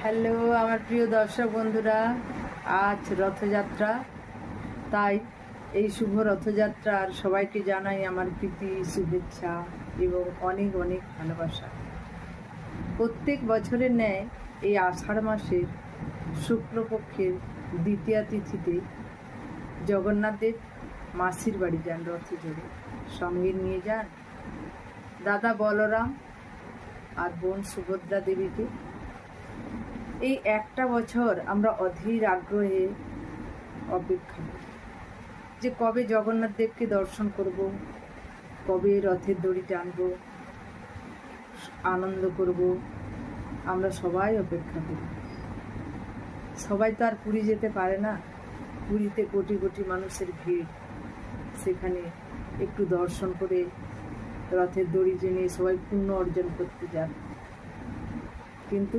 Hello আমার প্রিয় দর্শক বন্ধুরা, আজ রথযাত্রা। তাই এই শুভ রথযাত্রার সবাইকে জানাই আমার প্রীতি, শুভেচ্ছা এবং অনেক অনেক ভালোবাসা। প্রত্যেক বছরের ন্যায় এই আষাঢ় মাসের শুক্লপক্ষের দ্বিতীয়া তিথিতে জগন্নাথদেব মাসির বাড়ি যান রথে চড়ে। সঙ্গে নিয়ে যান দাদা বলরাম আর বোন সুভদ্রা দেবীকে। এই একটা বছর আমরা অধীর আগ্রহে অপেক্ষা করি যে কবে জগন্নাথ দেবকে দর্শন করব, কবে রথের দড়ি টানব, আনন্দ করব। আমরা সবাই অপেক্ষা করি। সবাই তো আর পুরী যেতে পারে না। পুরীতে কোটি কোটি মানুষের ভিড়, সেখানে একটু দর্শন করে রথের দড়ি টেনে সবাই পুণ্য অর্জন করতে যান। কিন্তু